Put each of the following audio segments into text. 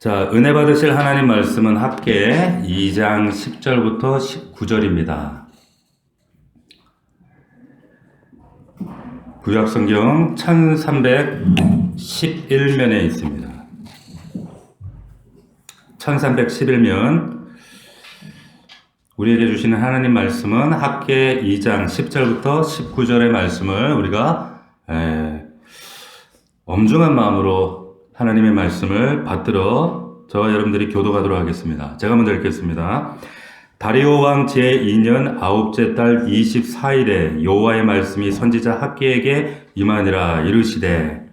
자, 은혜 받으실 하나님 말씀은 학계 2장 10절부터 19절입니다. 구약성경 1311면에 있습니다. 1311면 우리에게 주시는 하나님 말씀은 학계 2장 10절부터 19절의 말씀을 우리가 엄중한 마음으로 하나님의 말씀을 받들어 저와 여러분들이 교도하도록 하겠습니다. 제가 먼저 읽겠습니다. 다리오 왕 제2년 아홉째 달 24일에 여호와의 말씀이 선지자 학기에게 임하니라. 이르시되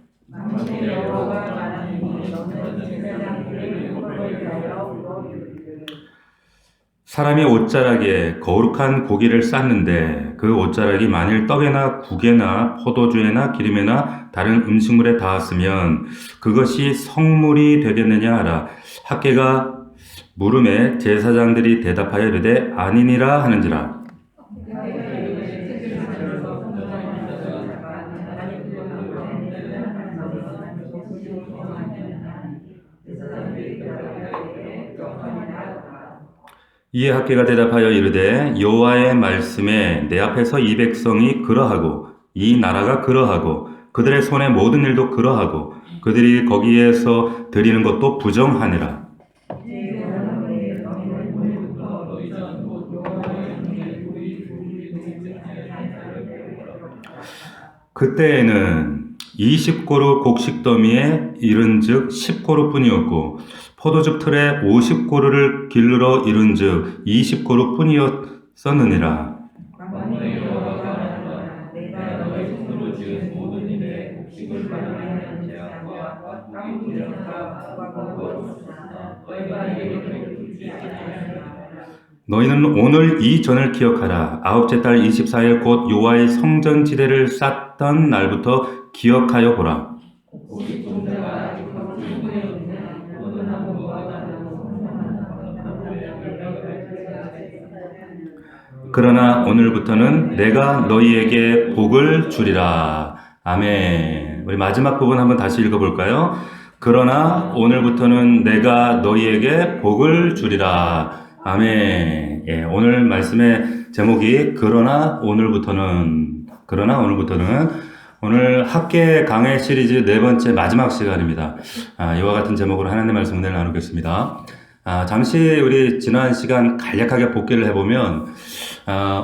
사람이 옷자락에 거룩한 고기를 쌓는데 그 옷자락이 만일 떡에나 국에나 포도주에나 기름에나 다른 음식물에 닿았으면 그것이 성물이 되겠느냐 하라. 학계가 물음에 제사장들이 대답하여 이르되 아니니라 하는지라. 이에 학계가 대답하여 이르되 여호와의 말씀에 내 앞에서 이 백성이 그러하고 이 나라가 그러하고 그들의 손의 모든 일도 그러하고 그들이 거기에서 드리는 것도 부정하니라. 그때에는 20고루 곡식더미에 이른즉 10고루뿐이었고 포도즙 틀에 50고루를 기르러 이른즉 20고루뿐이었었느니라. 너희는 오늘 이 전을 기억하라. 아홉째 달 24일 곧 여호와의 성전지대를 쌓던 날부터 기억하여 보라. 그러나 오늘부터는 내가 너희에게 복을 주리라. 아멘. 우리 마지막 부분 한번 다시 읽어볼까요? 그러나 오늘부터는 내가 너희에게 복을 주리라. 아멘. 예, 오늘 말씀의 제목이 그러나 오늘부터는 오늘 학계 강해 시리즈 네 번째 마지막 시간입니다. 이와 같은 제목으로 하나님의 말씀 은혜를 나누겠습니다. 잠시 우리 지난 시간 간략하게 복기를 해보면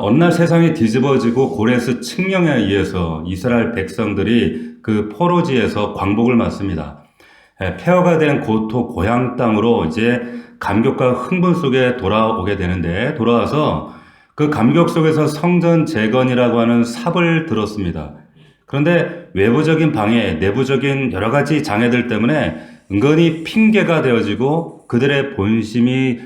어느 날 세상이 뒤집어지고 고레스 칙령에 의해서 이스라엘 백성들이 그 포로지에서 광복을 맞습니다. 폐허가 된 고토 고향 땅으로 이제 감격과 흥분 속에 돌아오게 되는데 돌아와서 그 감격 속에서 성전 재건이라고 하는 삽을 들었습니다. 그런데 외부적인 방해, 내부적인 여러 가지 장애들 때문에 은근히 핑계가 되어지고 그들의 본심이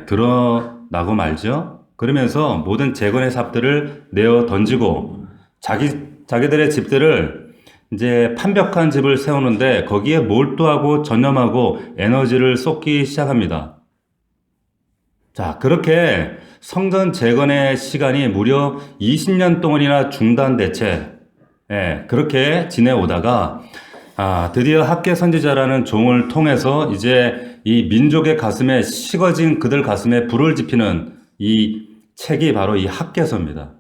드러나고 말죠. 그러면서 모든 재건의 삽들을 내어 던지고 자기들의 집들을 이제 판벽한 집을 세우는데 거기에 몰두하고 전념하고 에너지를 쏟기 시작합니다. 자, 그렇게 성전 재건의 시간이 무려 20년 동안이나 중단된 채 그렇게 지내오다가 드디어 학계 선지자라는 종을 통해서 이제 이 민족의 가슴에 식어진 그들 가슴에 불을 지피는 이 책이 바로 이 학계서입니다.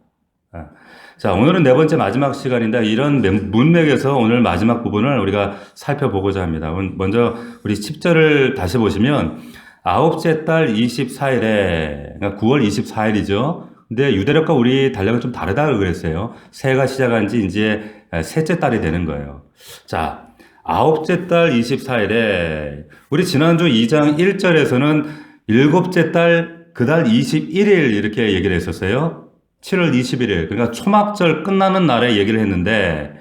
자, 오늘은 네 번째 마지막 시간인데 이런 문맥에서 오늘 마지막 부분을 우리가 살펴보고자 합니다. 먼저 우리 10절을 다시 보시면 아홉째 달 24일에 그러니까 9월 24일이죠. 근데 유대력과 우리 달력은 좀 다르다고 그랬어요. 새해가 시작한 지 이제 셋째 달이 되는 거예요. 자, 아홉째 달 24일에 우리 지난주 2장 1절에서는 일곱째 달 그달 21일 이렇게 얘기를 했었어요. 7월 21일 그러니까 초막절 끝나는 날에 얘기를 했는데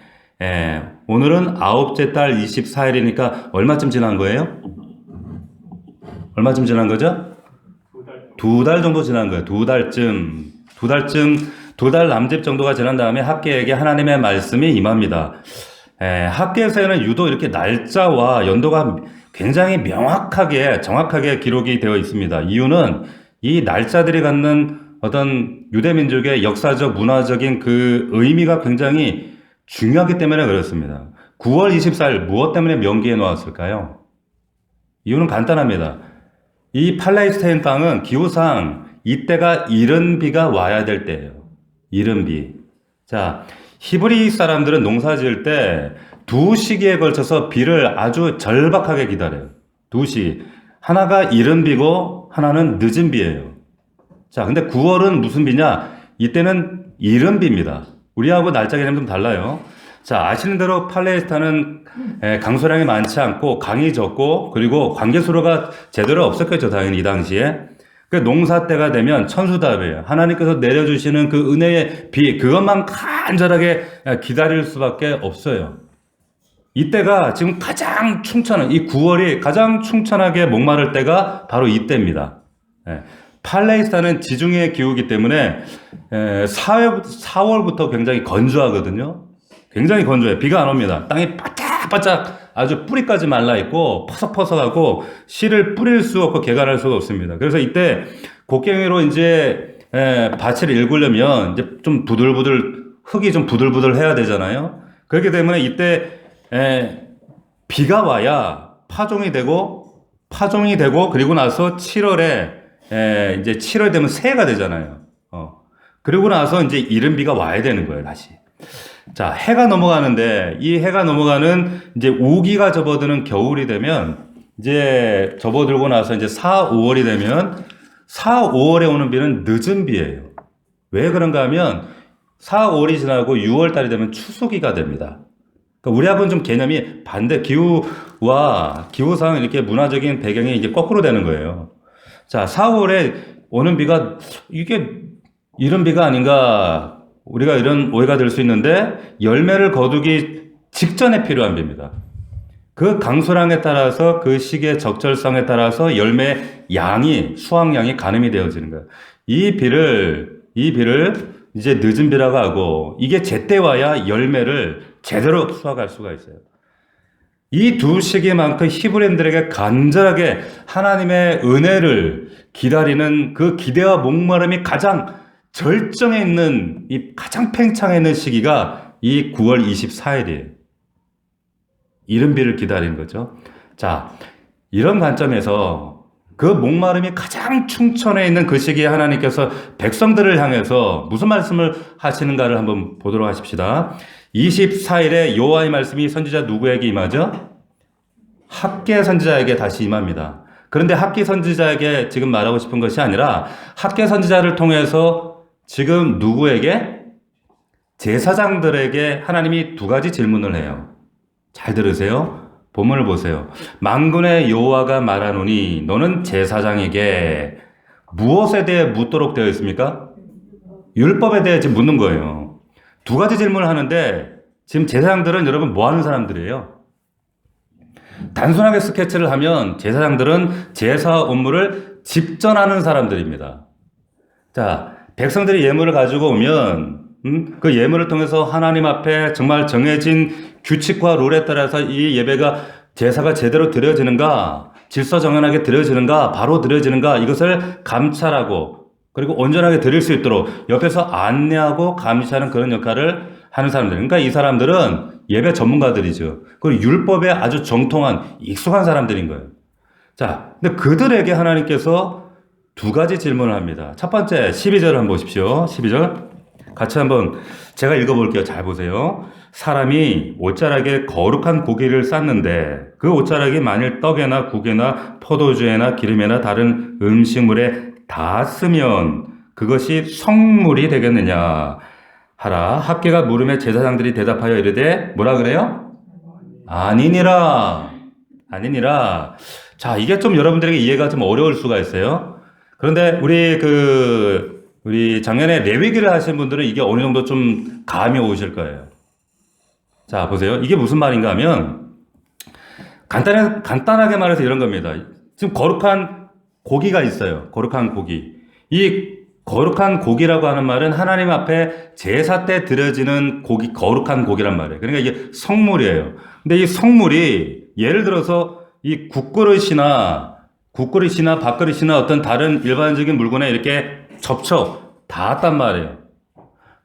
오늘은 아홉째 달 24일이니까 얼마쯤 지난 거예요? 얼마쯤 지난 거죠? 두 달 정도 지난 거예요. 두 달 남짓 정도가 지난 다음에 학계에게 하나님의 말씀이 임합니다. 학계에서는 유독 이렇게 날짜와 연도가 굉장히 명확하게 정확하게 기록이 되어 있습니다. 이유는 이 날짜들이 갖는 어떤 유대민족의 역사적 문화적인 그 의미가 굉장히 중요하기 때문에 그렇습니다. 9월 24일 무엇 때문에 명기해 놓았을까요? 이유는 간단합니다. 이 팔레스타인 땅은 기후상 이때가 이른 비가 와야 될 때예요. 이른 비. 자, 히브리 사람들은 농사 지을 때 두 시기에 걸쳐서 비를 아주 절박하게 기다려요. 두 시. 하나가 이른 비고 하나는 늦은 비예요. 자, 근데 9월은 무슨 비냐? 이때는 이른 비입니다. 우리하고 날짜 개념이 좀 달라요. 자, 아시는 대로 팔레스타인은 강수량이 많지 않고 강이 적고 그리고 관계 수로가 제대로 없었겠죠, 당연히 이 당시에. 그 농사 때가 되면 천수답이에요. 하나님께서 내려주시는 그 은혜의 비, 그것만 간절하게 기다릴 수밖에 없어요. 이때가 지금 가장 충천한, 이 9월이 가장 충천하게 목마를 때가 바로 이때입니다. 팔레스타인은 지중해 기후이기 때문에 4월부터 굉장히 건조하거든요. 굉장히 건조해요. 비가 안 옵니다. 땅이 바짝바짝 아주 뿌리까지 말라있고 퍼석퍼석하고 씨를 뿌릴 수 없고 개간할 수가 없습니다. 그래서 이때 곡괭이로 이제 밭을 일구려면 이제 좀 부들부들, 흙이 좀 부들부들 해야 되잖아요. 그렇기 때문에 이때 비가 와야 파종이 되고 그리고 나서 7월에 이제 7월 되면 새해가 되잖아요. 그리고 나서 이제 이른 비가 와야 되는 거예요, 다시. 자, 해가 넘어가는데 이 해가 넘어가는 이제 우기가 접어드는 겨울이 되면 이제 접어들고 나서 이제 4, 5월이 되면 4, 5월에 오는 비는 늦은 비예요. 왜 그런가 하면 4, 5월이 지나고 6월 달이 되면 추수기가 됩니다. 그러니까 우리하고는 좀 개념이 반대, 기후와 기후상 이렇게 문화적인 배경이 이제 거꾸로 되는 거예요. 자, 4, 5월에 오는 비가 이게 이른 비가 아닌가, 우리가 이런 오해가 될 수 있는데 열매를 거두기 직전에 필요한 비입니다. 그 강수량에 따라서 그 시기의 적절성에 따라서 열매 양이, 수확량이 가늠이 되어지는 거예요. 이 비를 이제 늦은 비라고 하고, 이게 제때 와야 열매를 제대로 수확할 수가 있어요. 이 두 시기만큼 히브리인들에게 간절하게 하나님의 은혜를 기다리는 그 기대와 목마름이 가장 절정에 있는, 이 가장 팽창해 있는 시기가 이 9월 24일이에요. 이른 비를 기다리는 거죠. 자, 이런 관점에서 그 목마름이 가장 충천해 있는 그 시기에 하나님께서 백성들을 향해서 무슨 말씀을 하시는가를 한번 보도록 하십시다. 24일에 여호와의 말씀이 선지자 누구에게 임하죠? 학개 선지자에게 다시 임합니다. 그런데 학개 선지자에게 지금 말하고 싶은 것이 아니라 학개 선지자를 통해서 지금 누구에게? 제사장들에게 하나님이 두 가지 질문을 해요. 잘 들으세요. 본문을 보세요. 만군의 여호와가 말하노니 너는 제사장에게 무엇에 대해 묻도록 되어 있습니까? 율법에 대해 지금 묻는 거예요. 두 가지 질문을 하는데 지금 제사장들은 여러분 뭐 하는 사람들이에요? 단순하게 스케치를 하면 제사장들은 제사 업무를 집전하는 사람들입니다. 자, 백성들이 예물을 가지고 오면 그 예물을 통해서 하나님 앞에 정말 정해진 규칙과 룰에 따라서 이 예배가, 제사가 제대로 드려지는가, 질서정연하게 드려지는가, 바로 드려지는가, 이것을 감찰하고 그리고 온전하게 드릴 수 있도록 옆에서 안내하고 감시하는 그런 역할을 하는 사람들. 그러니까 이 사람들은 예배 전문가들이죠. 그리고 율법에 아주 정통한, 익숙한 사람들인 거예요. 자, 근데 그들에게 하나님께서 두 가지 질문을 합니다. 첫 번째, 12절을 한번 보십시오. 12절. 같이 한번 제가 읽어볼게요. 잘 보세요. 사람이 옷자락에 거룩한 고기를 쌌는데 그 옷자락이 만일 떡에나 국에나 포도주에나 기름에나 다른 음식물에 닿았으면 그것이 성물이 되겠느냐 하라. 학개가 물음에 제사장들이 대답하여 이르되 뭐라 그래요? 아니니라. 아니니라. 자, 이게 좀 여러분들에게 이해가 좀 어려울 수가 있어요. 그런데 우리 작년에 레위기를 하신 분들은 이게 어느 정도 좀 감이 오실 거예요. 자, 보세요. 이게 무슨 말인가 하면 간단하게 말해서 이런 겁니다. 지금 거룩한 고기가 있어요. 거룩한 고기. 이 거룩한 고기라고 하는 말은 하나님 앞에 제사 때 드려지는 고기, 거룩한 고기란 말이에요. 그러니까 이게 성물이에요. 근데 이 성물이 예를 들어서 이 국그릇이나 밥그릇이나 어떤 다른 일반적인 물건에 이렇게 닿았단 말이에요.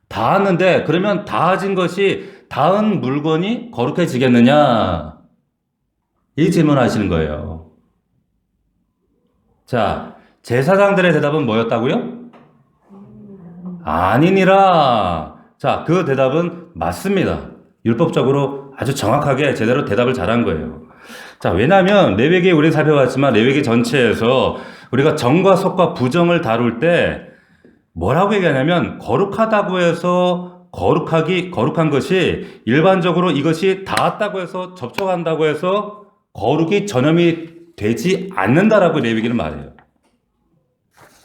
닿았는데 그러면 닿아진 것이, 닿은 물건이 거룩해지겠느냐? 이 질문을 하시는 거예요. 자, 제사장들의 대답은 뭐였다고요? 아니니라. 자, 그 대답은 맞습니다. 율법적으로 아주 정확하게 제대로 대답을 잘한 거예요. 자, 왜냐하면 레위기 우리 살펴봤지만 레위기 전체에서 우리가 정과 속과 부정을 다룰 때 뭐라고 얘기하냐면 거룩하다고 해서 거룩한 것이 일반적으로 이것이 닿았다고 해서 접촉한다고 해서 거룩이 전염이 되지 않는다라고 레위기는 말해요.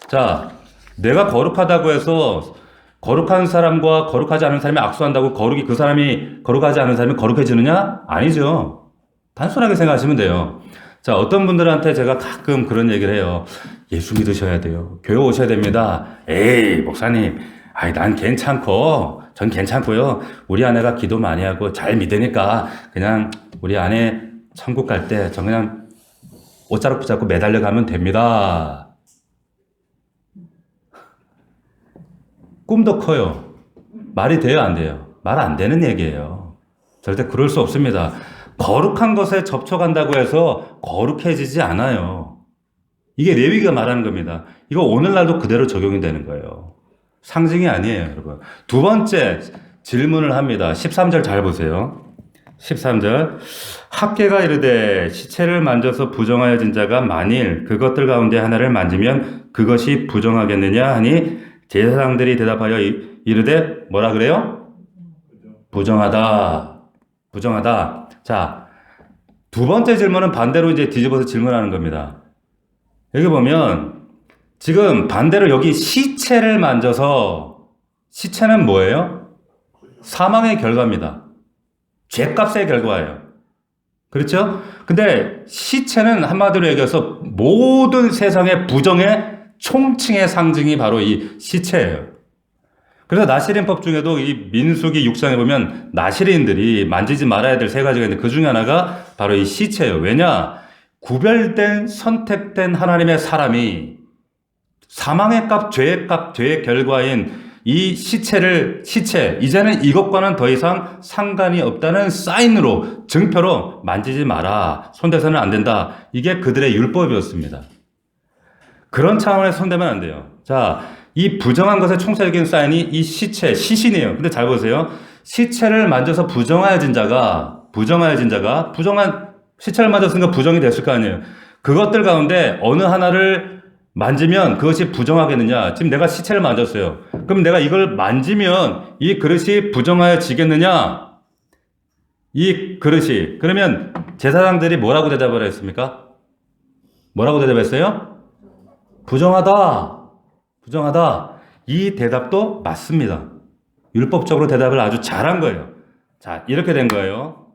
자, 내가 거룩하다고 해서 거룩한 사람과 거룩하지 않은 사람이 악수한다고 거룩이 그 사람이 거룩하지 않은 사람이 거룩해지느냐? 아니죠. 단순하게 생각하시면 돼요. 자, 어떤 분들한테 제가 가끔 그런 얘기를 해요. 예수 믿으셔야 돼요. 교회 오셔야 됩니다. 에이, 목사님. 아이, 난 괜찮고, 전 괜찮고요. 우리 아내가 기도 많이 하고 잘 믿으니까 그냥 우리 아내 천국 갈 때 전 그냥 옷자락 붙잡고 매달려 가면 됩니다. 꿈도 커요. 말이 돼요, 안 돼요? 말 안 되는 얘기예요. 절대 그럴 수 없습니다. 거룩한 것에 접촉한다고 해서 거룩해지지 않아요. 이게 레위기가 말하는 겁니다. 이거 오늘날도 그대로 적용이 되는 거예요. 상징이 아니에요, 여러분. 두 번째 질문을 합니다. 13절 잘 보세요. 13절. 학개가 이르되 시체를 만져서 부정하여진 자가 만일 그것들 가운데 하나를 만지면 그것이 부정하겠느냐 하니 제사장들이 대답하여 이르되 뭐라 그래요? 부정하다. 부정하다. 자, 두 번째 질문은 반대로 이제 뒤집어서 질문하는 겁니다. 여기 보면 지금 반대로 여기 시체를 만져서 시체는 뭐예요? 사망의 결과입니다. 죄값의 결과예요. 그렇죠? 근데 시체는 한마디로 얘기해서 모든 세상의 부정의 총칭의 상징이 바로 이 시체예요. 그래서 나시린법 중에도 이 민수기 6장에 보면 나시린들이 만지지 말아야 될 세 가지가 있는데 그 중에 하나가 바로 이 시체예요. 왜냐? 구별된 선택된 하나님의 사람이 사망의 값, 죄의 값, 죄의 결과인 이 시체, 이제는 이것과는 더 이상 상관이 없다는 사인으로, 증표로 만지지 마라. 손대서는 안 된다. 이게 그들의 율법이었습니다. 그런 차원에서 손대면 안 돼요. 자, 이 부정한 것의 총체적인 사인이 이 시체, 시신이에요. 근데 잘 보세요. 시체를 만져서 부정하여진 자가, 부정한 시체를 만졌으니까 부정이 됐을 거 아니에요. 그것들 가운데 어느 하나를 만지면 그것이 부정하겠느냐? 지금 내가 시체를 만졌어요. 그럼 내가 이걸 만지면 이 그릇이 부정하여지겠느냐? 이 그릇이. 그러면 제사장들이 뭐라고 대답을 했습니까? 뭐라고 대답했어요? 부정하다. 부정하다. 이 대답도 맞습니다. 율법적으로 대답을 아주 잘한 거예요. 자, 이렇게 된 거예요.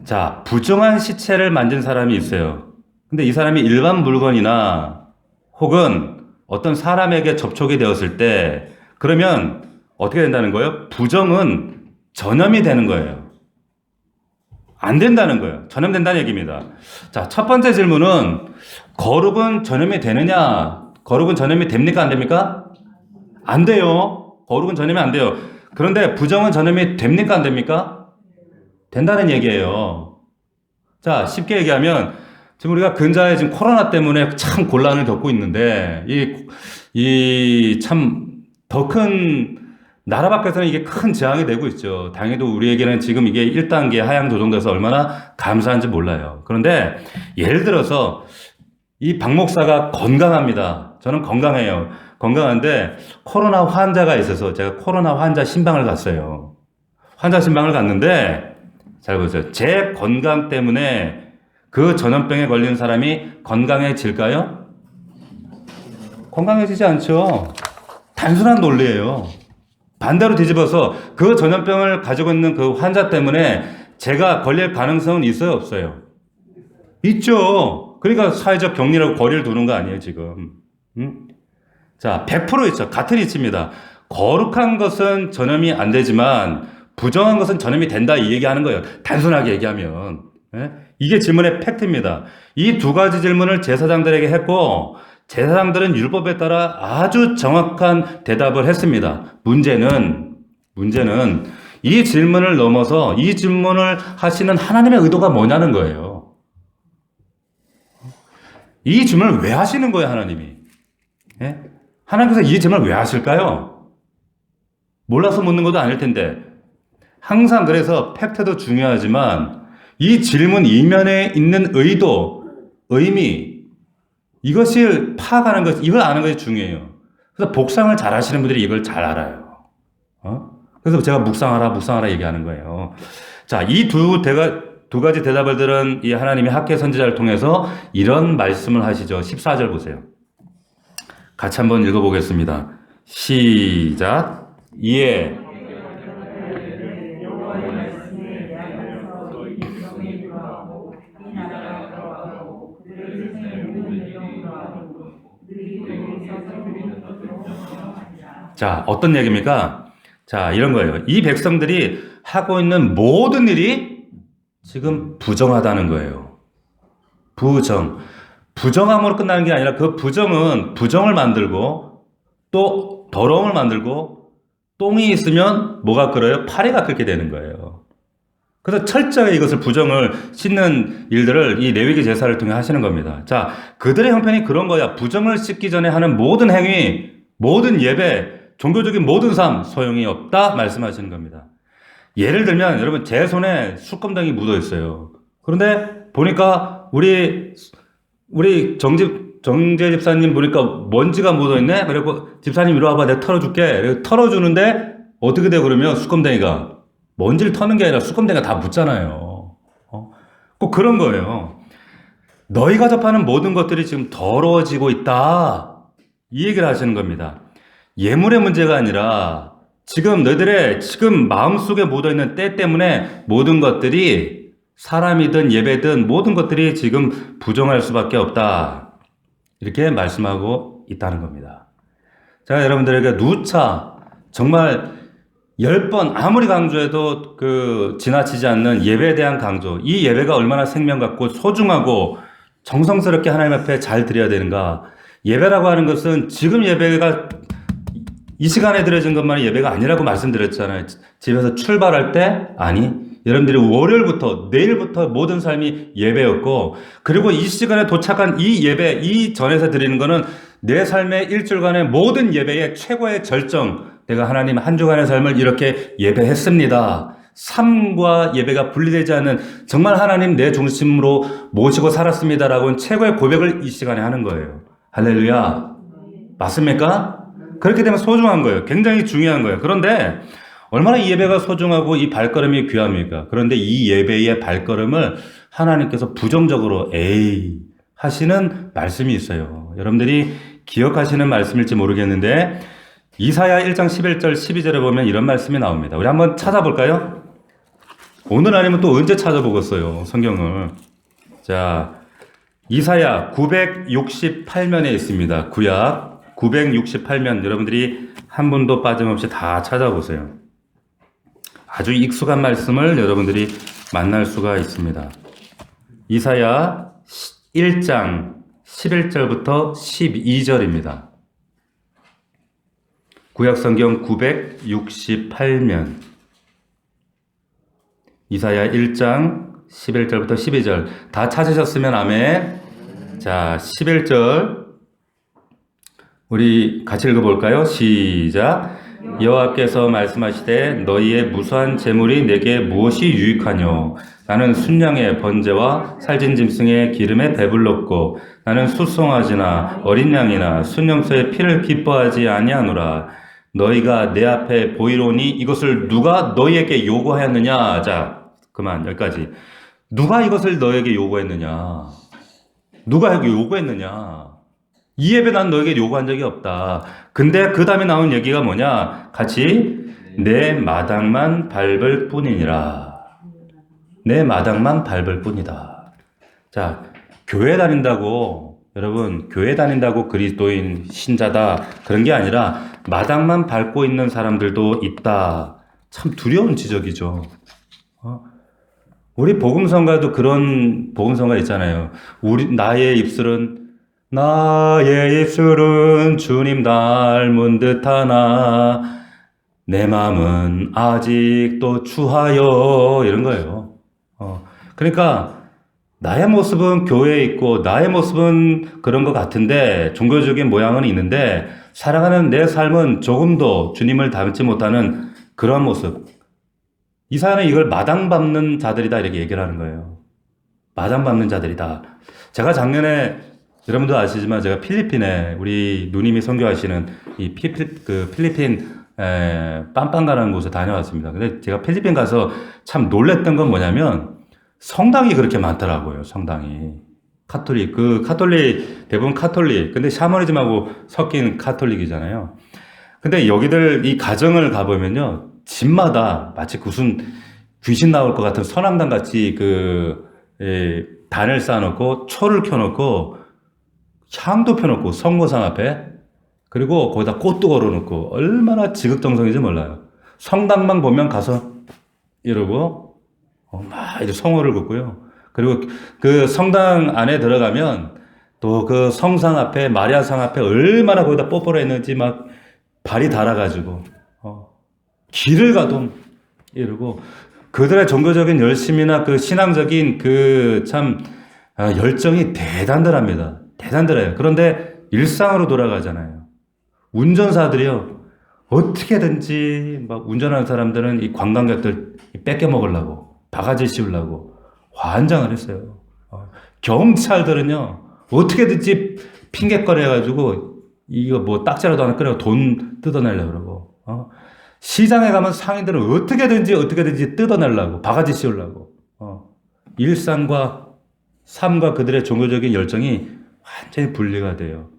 자, 부정한 시체를 만진 사람이 있어요. 근데 이 사람이 일반 물건이나 혹은 어떤 사람에게 접촉이 되었을 때 그러면 어떻게 된다는 거예요? 부정은 전염이 되는 거예요. 안 된다는 거예요. 전염된다는 얘기입니다. 자, 첫 번째 질문은 거룩은 전염이 되느냐? 거룩은 전염이 됩니까? 안 됩니까? 안 돼요. 거룩은 전염이 안 돼요. 그런데 부정은 전염이 됩니까? 안 됩니까? 된다는 얘기예요. 자, 쉽게 얘기하면 지금 우리가 근자에 지금 코로나 때문에 참 곤란을 겪고 있는데 이 참 더 큰 나라 밖에서는 이게 큰 재앙이 되고 있죠. 당연히도 우리에게는 지금 이게 1단계 하향 조정돼서 얼마나 감사한지 몰라요. 그런데 예를 들어서 이 박 목사가 건강합니다. 저는 건강해요. 건강한데 코로나 환자가 있어서 제가 코로나 환자 신방을 갔어요. 환자 신방을 갔는데 잘 보세요. 제 건강 때문에 그 전염병에 걸린 사람이 건강해질까요? 건강해지지 않죠. 단순한 논리예요. 반대로 뒤집어서 그 전염병을 가지고 있는 그 환자 때문에 제가 걸릴 가능성은 있어요, 없어요? 있죠. 그러니까 사회적 격리라고 거리를 두는 거 아니에요, 지금. 자, 100% 있죠. 같은 이치입니다. 거룩한 것은 전염이 안 되지만 부정한 것은 전염이 된다 이 얘기하는 거예요. 단순하게 얘기하면. 예? 이게 질문의 팩트입니다. 이 두 가지 질문을 제사장들에게 했고 제사장들은 율법에 따라 아주 정확한 대답을 했습니다. 문제는 이 질문을 넘어서 이 질문을 하시는 하나님의 의도가 뭐냐는 거예요. 이 질문을 왜 하시는 거예요, 하나님이? 예? 하나님께서 이 질문을 왜 하실까요? 몰라서 묻는 것도 아닐 텐데. 항상 그래서 팩트도 중요하지만 이 질문 이면에 있는 의도, 의미, 이것을 파악하는 것, 이걸 아는 것이 중요해요. 그래서 복상을 잘 하시는 분들이 이걸 잘 알아요. 그래서 제가 묵상하라 얘기하는 거예요. 자, 이 두 가지 대답을 들은 이 하나님의 학계 선지자를 통해서 이런 말씀을 하시죠. 14절 보세요. 같이 한번 읽어보겠습니다. 시작. 이에 자, 어떤 얘기입니까? 자, 이런 거예요. 이 백성들이 하고 있는 모든 일이 지금 부정하다는 거예요. 부정함으로 끝나는 게 아니라 그 부정은 부정을 만들고 또 더러움을 만들고 똥이 있으면 뭐가 끓어요? 파리가 끓게 되는 거예요. 그래서 철저히 이것을 부정을 씻는 일들을 이 레위기 제사를 통해 하시는 겁니다. 자, 그들의 형편이 그런 거야. 부정을 씻기 전에 하는 모든 행위, 모든 예배, 종교적인 모든 삶 소용이 없다 말씀하시는 겁니다. 예를 들면 여러분 제 손에 술검당이 묻어 있어요. 그런데 보니까 우리 정재 집사님 보니까 먼지가 묻어 있네. 그리고 집사님 이리 와봐, 내가 털어줄게. 그리고 털어주는데 어떻게 돼 그러면 술검당이가 먼지를 터는 게 아니라 술검당이가 다 묻잖아요. 꼭 그런 거예요. 너희가 접하는 모든 것들이 지금 더러워지고 있다. 이 얘기를 하시는 겁니다. 예물의 문제가 아니라 지금 너희들의 지금 마음속에 묻어있는 때 때문에 모든 것들이 사람이든 예배든 모든 것들이 지금 부정할 수밖에 없다. 이렇게 말씀하고 있다는 겁니다. 제가 여러분들에게 누차 정말 10번 아무리 강조해도 지나치지 않는 예배에 대한 강조. 이 예배가 얼마나 생명 같고 소중하고 정성스럽게 하나님 앞에 잘 드려야 되는가. 예배라고 하는 것은 지금 예배가 이 시간에 드려진 것만이 예배가 아니라고 말씀드렸잖아요. 집에서 출발할 때 아니 여러분들이 월요일부터 내일부터 모든 삶이 예배였고 그리고 이 시간에 도착한 이 예배 이 전에서 드리는 거는 내 삶의 일주일간의 모든 예배의 최고의 절정 내가 하나님 한 주간의 삶을 이렇게 예배했습니다. 삶과 예배가 분리되지 않는 정말 하나님 내 중심으로 모시고 살았습니다라고 최고의 고백을 이 시간에 하는 거예요. 할렐루야. 맞습니까? 그렇게 되면 소중한 거예요. 굉장히 중요한 거예요. 그런데 얼마나 이 예배가 소중하고 이 발걸음이 귀합니까? 그런데 이 예배의 발걸음을 하나님께서 부정적으로 하시는 말씀이 있어요. 여러분들이 기억하시는 말씀일지 모르겠는데 이사야 1장 11절 12절에 보면 이런 말씀이 나옵니다. 우리 한번 찾아볼까요? 오늘 아니면 또 언제 찾아보겠어요, 성경을. 자, 이사야 968면에 있습니다. 구약 968면 여러분들이 한 분도 빠짐없이 다 찾아보세요. 아주 익숙한 말씀을 여러분들이 만날 수가 있습니다. 이사야 1장 11절부터 12절입니다. 구약성경 968면 이사야 1장 11절부터 12절 다 찾으셨으면 아멘. 자, 11절 우리 같이 읽어볼까요? 시작. 여호와께서 말씀하시되 너희의 무수한 재물이 내게 무엇이 유익하뇨? 나는 순양의 번제와 살진 짐승의 기름에 배불렀고 나는 수송아지나 어린 양이나 순염소의 피를 기뻐하지 아니하노라. 너희가 내 앞에 보이로니 이것을 누가 너희에게 요구하였느냐? 자, 그만 여기까지. 누가 이것을 너에게 요구했느냐? 누가 이거 요구했느냐? 이 예배 난 너에게 요구한 적이 없다. 근데 그 다음에 나온 얘기가 뭐냐? 같이 내 마당만 밟을 뿐이니라. 내 마당만 밟을 뿐이다. 자, 교회 다닌다고 여러분 교회 다닌다고 그리스도인 신자다 그런 게 아니라 마당만 밟고 있는 사람들도 있다. 참 두려운 지적이죠. 우리 복음성가도 그런 복음성가 있잖아요. 나의 입술은 주님 닮은 듯하나 내 마음은 아직도 추하여 이런 거예요. 그러니까 나의 모습은 교회에 있고 나의 모습은 그런 것 같은데 종교적인 모양은 있는데 살아가는 내 삶은 조금도 주님을 닮지 못하는 그런 모습. 이사야는 이걸 마당 밟는 자들이다 이렇게 얘기를 하는 거예요. 마당 밟는 자들이다. 제가 작년에 여러분도 아시지만 제가 필리핀에 우리 누님이 선교하시는 이 필리핀 빰빵가라는 곳에 다녀왔습니다. 근데 제가 필리핀 가서 참 놀랬던 건 뭐냐면 성당이 그렇게 많더라고요. 성당이. 카톨릭 대부분 카톨릭. 근데 샤머니즘하고 섞인 카톨릭이잖아요. 근데 여기들 이 가정을 가보면요. 집마다 마치 무슨 귀신 나올 것 같은 선앙당 같이 단을 쌓아놓고 초를 켜놓고 향도 펴놓고 성모상 앞에 그리고 거기다 꽃도 걸어놓고 얼마나 지극정성인지 몰라요. 성당만 보면 가서 이러고 막 이제 성호를 긋고요. 그리고 그 성당 안에 들어가면 또 그 성상 앞에 마리아상 앞에 얼마나 거기다 뽀뽀를 했는지 막 발이 달아가지고 길을 가도 이러고 그들의 종교적인 열심이나 그 신앙적인 그 참 열정이 대단들합니다. 대단들해요. 그런데 일상으로 돌아가잖아요. 운전사들이요. 어떻게든지 막 운전하는 사람들은 이 관광객들 뺏겨 먹으려고 바가지 씌우려고 환장을 했어요. 경찰들은요. 어떻게든지 핑계거리 해가지고 이거 뭐 딱지라도 하나 끄려고 돈 뜯어내려고 그러고 시장에 가면 상인들은 어떻게든지 뜯어내려고 바가지 씌우려고 일상과 삶과 그들의 종교적인 열정이 완전히 분리가 돼요.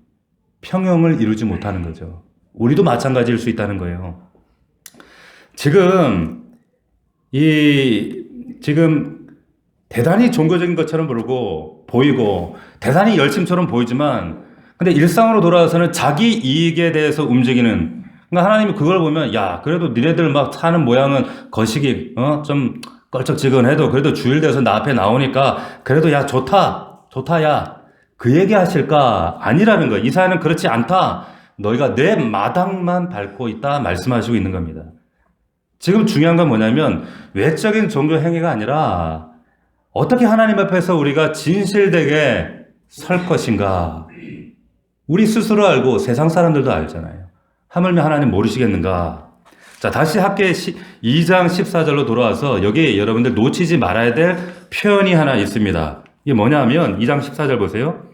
평형을 이루지 못하는 거죠. 우리도 마찬가지일 수 있다는 거예요. 지금 대단히 종교적인 것처럼 보이고 대단히 열심처럼 보이지만 근데 일상으로 돌아와서는 자기 이익에 대해서 움직이는 그러니까 하나님이 그걸 보면 야 그래도 니네들 막 사는 모양은 거시기 좀 껄쩍지근해도 그래도 주일 돼서 나 앞에 나오니까 그래도 야 좋다 야 그 얘기 하실까? 아니라는 거예요. 이사야는 그렇지 않다. 너희가 내 마당만 밟고 있다 말씀하시고 있는 겁니다. 지금 중요한 건 뭐냐면 외적인 종교 행위가 아니라 어떻게 하나님 앞에서 우리가 진실되게 설 것인가. 우리 스스로 알고 세상 사람들도 알잖아요. 하물며 하나님 모르시겠는가. 자, 다시 학계 2장 14절로 돌아와서 여기 여러분들 놓치지 말아야 될 표현이 하나 있습니다. 이게 뭐냐 하면 2장 14절 보세요.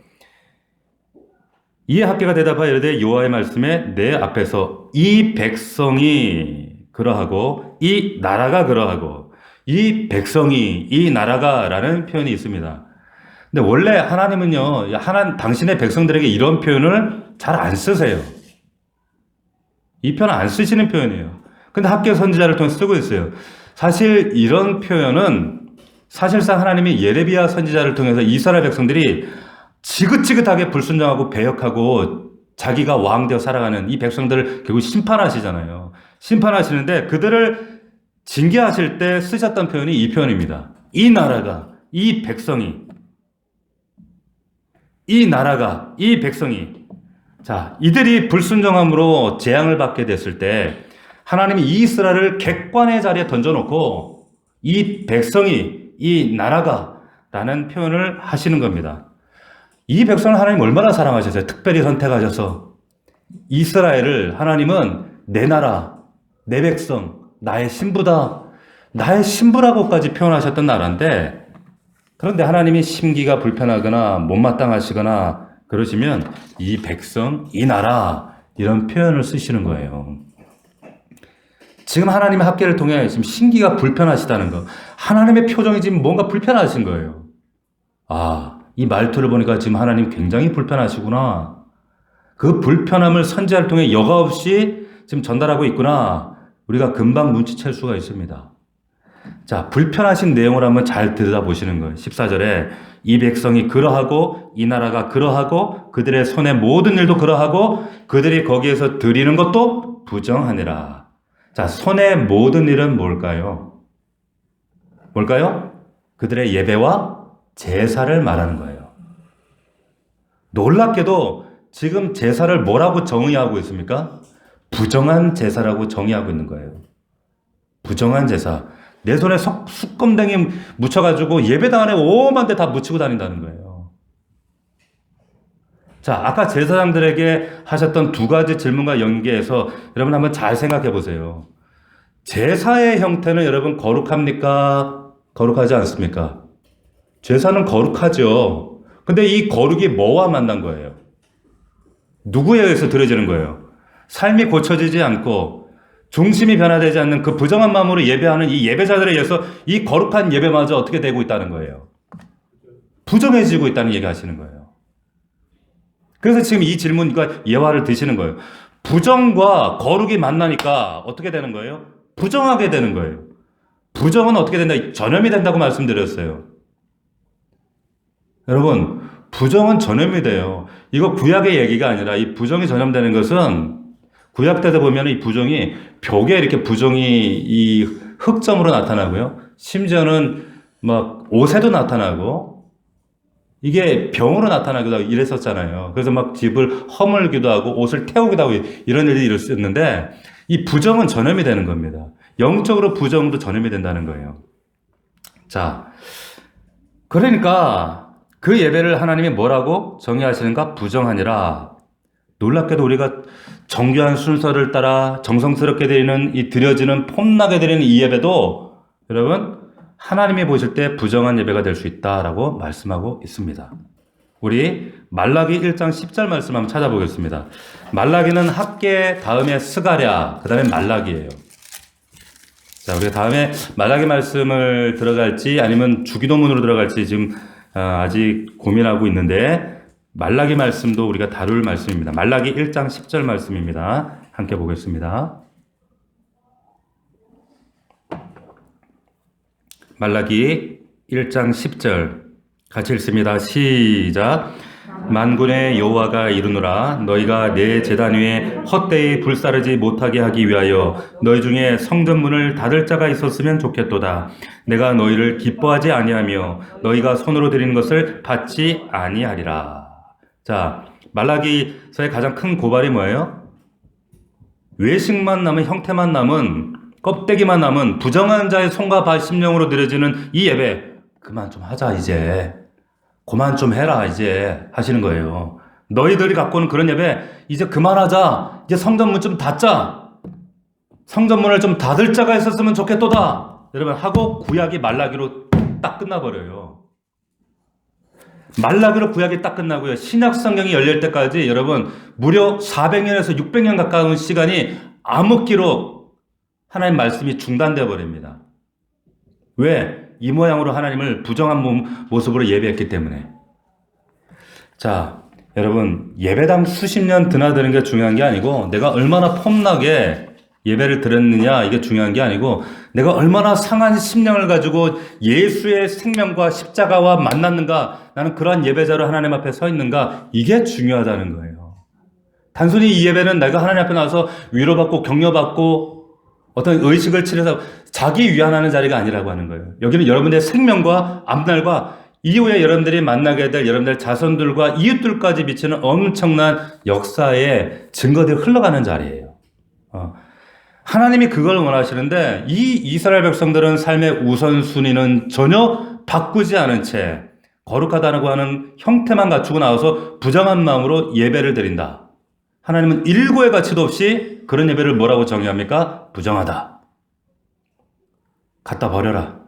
이에 학계가 대답하여 이르되 여호와의 말씀에 내 앞에서 이 백성이 그러하고 이 나라가 그러하고 이 백성이 이 나라가 라는 표현이 있습니다. 근데 원래 하나님은요, 당신의 백성들에게 이런 표현을 잘 안 쓰세요. 이 표현 안 쓰시는 표현이에요. 근데 학계 선지자를 통해 쓰고 있어요. 사실 이런 표현은 사실상 하나님이 예레미야 선지자를 통해서 이스라엘 백성들이 지긋지긋하게 불순종하고 배역하고 자기가 왕되어 살아가는 이 백성들을 결국 심판하시잖아요. 심판하시는데 그들을 징계하실 때 쓰셨던 표현이 이 표현입니다. 이 나라가, 이 백성이, 이 나라가, 이 백성이. 자, 이들이 불순종함으로 재앙을 받게 됐을 때 하나님이 이스라엘을 객관의 자리에 던져놓고 이 백성이, 이 나라가 라는 표현을 하시는 겁니다. 이 백성을 하나님 얼마나 사랑하셨어요? 특별히 선택하셔서 이스라엘을 하나님은 내 나라, 내 백성, 나의 신부다. 나의 신부라고까지 표현하셨던 나라인데 그런데 하나님이 심기가 불편하거나 못마땅하시거나 그러시면 이 백성, 이 나라 이런 표현을 쓰시는 거예요. 지금 하나님의 학계를 통해 지금 심기가 불편하시다는 거. 하나님의 표정이 지금 뭔가 불편하신 거예요. 이 말투를 보니까 지금 하나님 굉장히 불편하시구나. 그 불편함을 선지자를 통해 여과 없이 지금 전달하고 있구나. 우리가 금방 눈치챌 수가 있습니다. 자, 불편하신 내용을 한번 잘 들여다보시는 거예요. 14절에 이 백성이 그러하고 이 나라가 그러하고 그들의 손의 모든 일도 그러하고 그들이 거기에서 드리는 것도 부정하니라. 자, 손의 모든 일은 뭘까요? 그들의 예배와 제사를 말하는 거예요. 놀랍게도 지금 제사를 뭐라고 정의하고 있습니까? 부정한 제사라고 정의하고 있는 거예요. 부정한 제사. 내 손에 숯검댕이 묻혀가지고 예배당 안에 오만 대 다 묻히고 다닌다는 거예요. 자, 아까 제사장들에게 하셨던 두 가지 질문과 연계해서 여러분 한번 잘 생각해 보세요. 제사의 형태는 여러분 거룩합니까? 거룩하지 않습니까? 제사는 거룩하죠. 근데 이 거룩이 뭐와 만난 거예요? 누구에 의해서 드려지는 거예요? 삶이 고쳐지지 않고 중심이 변화되지 않는 그 부정한 마음으로 예배하는 이 예배자들에 의해서 이 거룩한 예배마저 어떻게 되고 있다는 거예요? 부정해지고 있다는 얘기 하시는 거예요. 그래서 지금 이 질문과 예화를 드시는 거예요. 부정과 거룩이 만나니까 어떻게 되는 거예요? 부정하게 되는 거예요. 부정은 어떻게 된다? 전염이 된다고 말씀드렸어요. 여러분, 부정은 전염이 돼요. 이거 구약의 얘기가 아니라 이 부정이 전염되는 것은 구약 때도 보면 이 부정이 벽에 이렇게 부정이 이 흑점으로 나타나고요. 심지어는 막 옷에도 나타나고 이게 병으로 나타나기도 하고 이랬었잖아요. 그래서 막 집을 허물기도 하고 옷을 태우기도 하고 이런 일이 일어났는데 이 부정은 전염이 되는 겁니다. 영적으로 부정도 전염이 된다는 거예요. 자, 그러니까 그 예배를 하나님이 뭐라고 정의하시는가? 부정하니라. 놀랍게도 우리가 정교한 순서를 따라 정성스럽게 드려지는 폼나게 드리는 이 예배도 여러분 하나님이 보실 때 부정한 예배가 될 수 있다라고 말씀하고 있습니다. 우리 말라기 1장 10절 말씀 한번 찾아보겠습니다. 말라기는 학계 다음에 스가랴 그 다음에 말라기예요. 자, 우리가 다음에 말라기 말씀을 들어갈지 아니면 주기도문으로 들어갈지 지금 아직 고민하고 있는데 말라기 말씀도 우리가 다룰 말씀입니다. 말라기 1장 10절 말씀입니다. 함께 보겠습니다. 말라기 1장 10절 같이 읽습니다. 시작. 만군의 여호와가 이르노라 너희가 내 제단 위에 헛되이 불사르지 못하게 하기 위하여 너희 중에 성전문을 닫을 자가 있었으면 좋겠도다. 내가 너희를 기뻐하지 아니하며 너희가 손으로 드리는 것을 받지 아니하리라. 자, 말라기서의 가장 큰 고발이 뭐예요? 외식만 남은 형태만 남은 껍데기만 남은 부정한 자의 손과 발 심령으로 드려지는 이 예배 그만 좀 하자 이제. 그만 좀 해라 이제 하시는 거예요. 너희들이 갖고 오는 그런 예배 이제 그만하자. 이제 성전문 좀 닫자. 성전문을 좀 닫을 자가 있었으면 좋겠도다. 여러분 하고 구약이 말라기로 딱 끝나버려요. 말라기로 구약이 딱 끝나고요. 신약 성경이 열릴 때까지 여러분 무려 400년에서 600년 가까운 시간이 암흑기로 하나님 말씀이 중단되어 버립니다. 왜? 이 모양으로 하나님을 부정한 모습으로 예배했기 때문에. 자, 여러분 예배당 수십 년 드나드는 게 중요한 게 아니고 내가 얼마나 폼나게 예배를 드렸느냐 이게 중요한 게 아니고 내가 얼마나 상한 심령을 가지고 예수의 생명과 십자가와 만났는가 나는 그러한 예배자로 하나님 앞에 서 있는가 이게 중요하다는 거예요. 단순히 이 예배는 내가 하나님 앞에 나와서 위로받고 격려받고 어떤 의식을 치러서 자기 위안하는 자리가 아니라고 하는 거예요. 여기는 여러분의 생명과 앞날과 이후에 여러분들이 만나게 될 여러분들 자손들과 이웃들까지 미치는 엄청난 역사의 증거들이 흘러가는 자리예요. 하나님이 그걸 원하시는데 이 이스라엘 백성들은 삶의 우선순위는 전혀 바꾸지 않은 채 거룩하다고 하는 형태만 갖추고 나와서 부정한 마음으로 예배를 드린다. 하나님은 일고의 가치도 없이 그런 예배를 뭐라고 정의합니까? 부정하다. 갖다 버려라.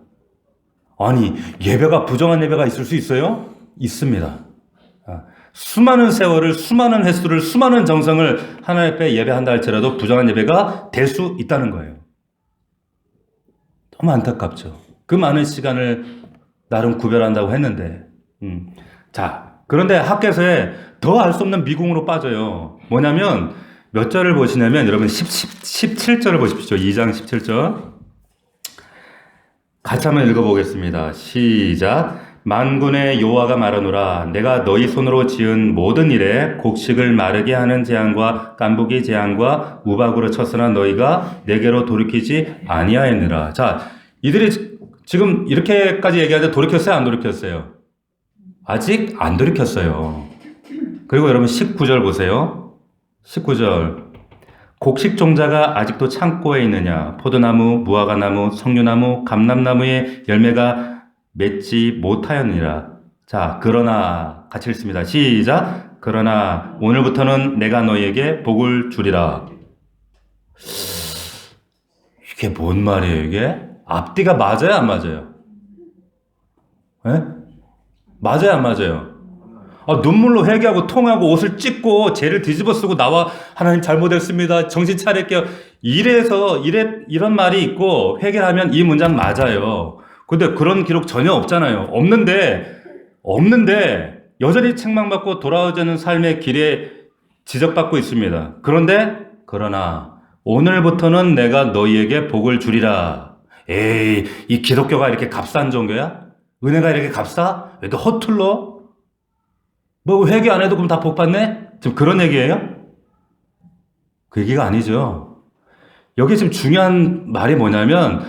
아니 예배가 부정한 예배가 있을 수 있어요? 있습니다. 수많은 세월을 수많은 횟수를 수많은 정성을 하나님 앞에 예배한다 할지라도 부정한 예배가 될 수 있다는 거예요. 너무 안타깝죠. 그 많은 시간을 나름 구별한다고 했는데 자 그런데 학개서에 더 알 수 없는 미궁으로 빠져요. 뭐냐면 몇 절을 보시냐면 여러분 17절을 보십시오. 2장 17절 같이 한번 읽어보겠습니다. 시작. 만군의 여호와가 말하노라 내가 너희 손으로 지은 모든 일에 곡식을 마르게 하는 재앙과 깐부기 재앙과 우박으로 쳤으나 너희가 내게로 돌이키지 아니하였느라. 자, 이들이 지금 이렇게까지 얘기하는데 돌이켰어요? 안 돌이켰어요? 아직 안 돌이켰어요. 그리고 여러분 19절 보세요. 19절 곡식 종자가 아직도 창고에 있느냐? 포도나무, 무화과나무, 석류나무, 감람나무의 열매가 맺지 못하였느니라. 자, 그러나 같이 읽습니다. 시작. 그러나 오늘부터는 내가 너희에게 복을 주리라. 이게 뭔 말이에요, 이게? 앞뒤가 맞아요, 안 맞아요? 예? 맞아요, 안 맞아요? 눈물로 회개하고 통하고 옷을 찢고 죄를 뒤집어 쓰고 나와 하나님 잘못했습니다. 정신 차릴게요. 이런 말이 있고 회개하면 이 문장 맞아요. 근데 그런 기록 전혀 없잖아요. 없는데 여전히 책망받고 돌아오자는 삶의 길에 지적받고 있습니다. 그러나 오늘부터는 내가 너희에게 복을 주리라. 에이, 이 기독교가 이렇게 값싼 종교야? 은혜가 이렇게 값싸? 왜 이렇게 허툴러? 뭐 회개 안 해도 그럼 다 복 받네? 지금 그런 얘기예요? 그 얘기가 아니죠. 여기 지금 중요한 말이 뭐냐면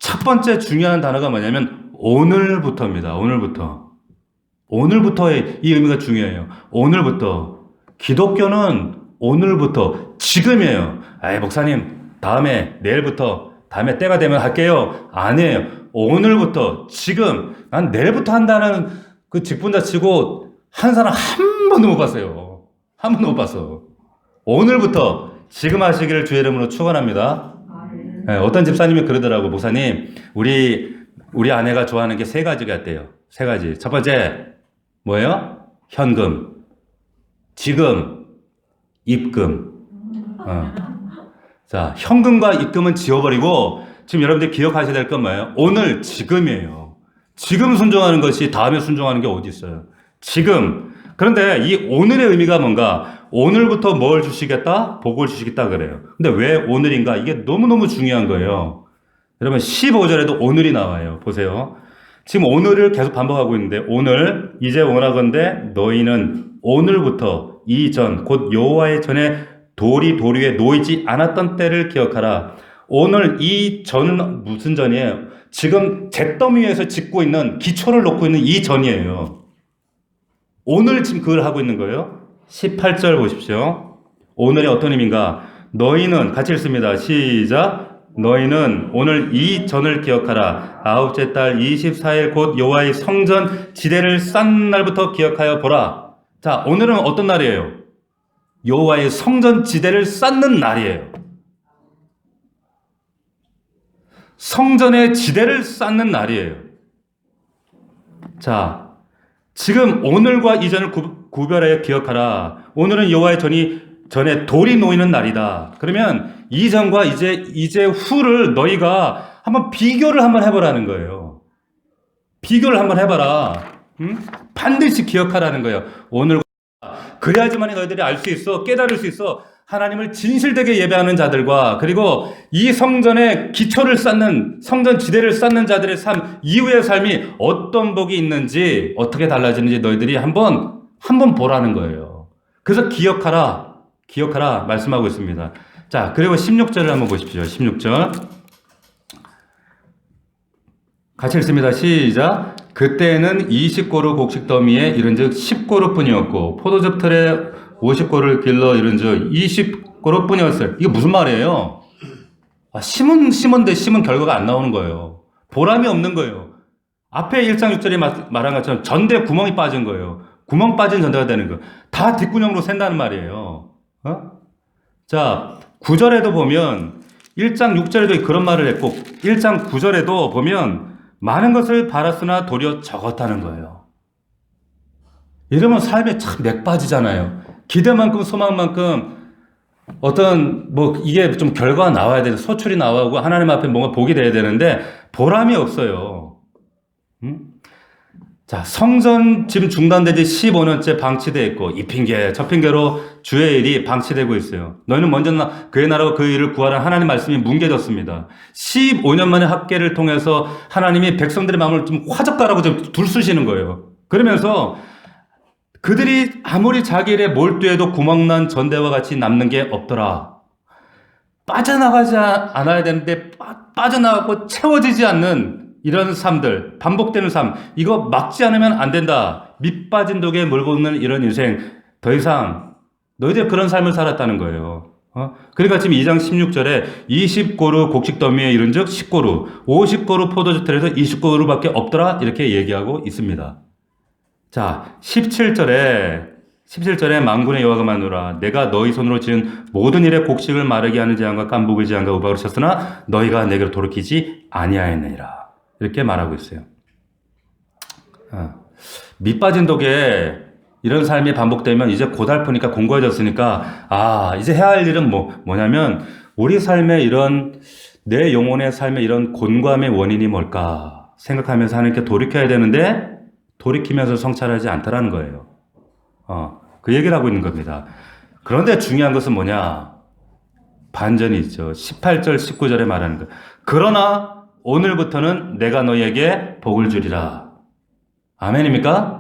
첫 번째 중요한 단어가 뭐냐면 오늘부터입니다. 오늘부터의 이 의미가 중요해요. 오늘부터. 기독교는 오늘부터 지금이에요. 아이 목사님 내일부터 다음에 때가 되면 할게요. 아니에요. 오늘부터 지금. 난 내일부터 한다는 그 직분자 치고 한 사람 한 번도 못 봤어요. 한 번도 못 봤어. 오늘부터 지금 하시기를 주의 이름으로 축원합니다. 네, 어떤 집사님이 그러더라고. 목사님, 우리 아내가 좋아하는 게 세 가지가 있대요. 세 가지. 첫 번째 뭐예요? 현금, 지금, 입금. 자, 현금과 입금은 지워버리고 지금 여러분들 기억하셔야 될 건 뭐예요? 오늘, 지금이에요. 지금 순종하는 것이 다음에 순종하는 게 어디 있어요? 지금. 그런데 이 오늘의 의미가 뭔가? 오늘부터 뭘 주시겠다? 복을 주시겠다 그래요. 근데 왜 오늘인가? 이게 너무너무 중요한 거예요. 여러분 15절에도 오늘이 나와요. 보세요. 지금 오늘을 계속 반복하고 있는데 오늘 이제 원하건대 너희는 오늘부터 이전 곧 여호와의 전에 돌이 돌 위에 놓이지 않았던 때를 기억하라. 오늘 이 전은 무슨 전이에요? 지금 잿더미 위에서 짓고 있는 기초를 놓고 있는 이 전이에요. 오늘 지금 그걸 하고 있는 거예요. 18절 보십시오. 오늘이 어떤 의미인가? 너희는 같이 읽습니다. 시작. 너희는 오늘 이 전을 기억하라. 아홉째 달 24일 곧 여호와의 성전 지대를 쌓는 날부터 기억하여 보라. 자, 오늘은 어떤 날이에요? 여호와의 성전 지대를 쌓는 날이에요. 성전의 지대를 쌓는 날이에요. 자, 지금 오늘과 이전을 구별하여 기억하라. 오늘은 여호와의 전에 돌이 놓이는 날이다. 그러면 이전과 이제 후를 너희가 한번 비교를 한번 해보라는 거예요. 비교를 한번 해봐라. 응? 반드시 기억하라는 거예요. 오늘 그래야지만 너희들이 알 수 있어, 깨달을 수 있어. 하나님을 진실되게 예배하는 자들과 그리고 이 성전의 기초를 쌓는 성전 지대를 쌓는 자들의 삶 이후의 삶이 어떤 복이 있는지 어떻게 달라지는지 너희들이 한번 보라는 거예요. 그래서 기억하라 말씀하고 있습니다. 자, 그리고 16절을 한번 보십시오. 16절 같이 읽습니다. 시작. 그때는 20고루 곡식 더미에 이른즉 10고루 뿐이었고 포도즙 틀에 50고를 길러 이른즉 20고루 뿐이었어요. 이게 무슨 말이에요? 심은 결과가 안 나오는 거예요. 보람이 없는 거예요. 앞에 1장 6절에 말한 것처럼 전대에 구멍이 빠진 거예요. 구멍 빠진 전대가 되는 거예요. 다 뒷구녕으로 샌다는 말이에요. 자, 9절에도 보면 1장 6절에도 그런 말을 했고 1장 9절에도 보면 많은 것을 바랐으나 도리어 적었다는 거예요. 이러면 삶에 참 맥 빠지잖아요. 기대만큼 소망만큼 이게 좀 결과가 나와야 되는 소출이 나오고 하나님 앞에 뭔가 복이 돼야 되는데 보람이 없어요. 자, 성전 지금 중단된 지 15년째 방치되어 있고 이 핑계 저 핑계로 주의 일이 방치되고 있어요. 너희는 먼저 그의 나라와 그 일을 구하라 하나님 말씀이 뭉개졌습니다. 15년 만에 학계를 통해서 하나님이 백성들의 마음을 좀 화적다라고 좀 둘쑤시는 거예요. 그러면서 그들이 아무리 자기 일에 몰두해도 구멍난 전대와 같이 남는 게 없더라. 빠져나가지 않아야 되는데 빠져나가고 채워지지 않는 이런 삶들, 반복되는 삶, 이거 막지 않으면 안 된다. 밑 빠진 독에 물고 있는 이런 인생, 더 이상 너희들 그런 삶을 살았다는 거예요. 그러니까 지금 2장 16절에 20고루 곡식 더미에 이른 즉 10고루, 50고루 포도주 틀에서 20고루밖에 없더라. 이렇게 얘기하고 있습니다. 자, 17절에 만군의 여호와가 말하노라 내가 너희 손으로 지은 모든 일에 곡식을 마르게 하는 재앙과 깐부의 재앙과 우박을 쳤으나 너희가 내게로 돌이키지 아니하였느니라. 이렇게 말하고 있어요. 밑 빠진 독에 이런 삶이 반복되면 이제 고달프니까 공고해졌으니까 이제 해야 할 일은 뭐냐면 우리 삶의 이런 내 영혼의 삶의 이런 곤감의 원인이 뭘까 생각하면서 하나님께 돌이켜야 되는데 돌이키면서 성찰하지 않더라는 거예요. 그 얘기를 하고 있는 겁니다. 그런데 중요한 것은 뭐냐? 반전이 있죠. 18절, 19절에 말하는 거. 그러나 오늘부터는 내가 너희에게 복을 주리라. 아멘입니까?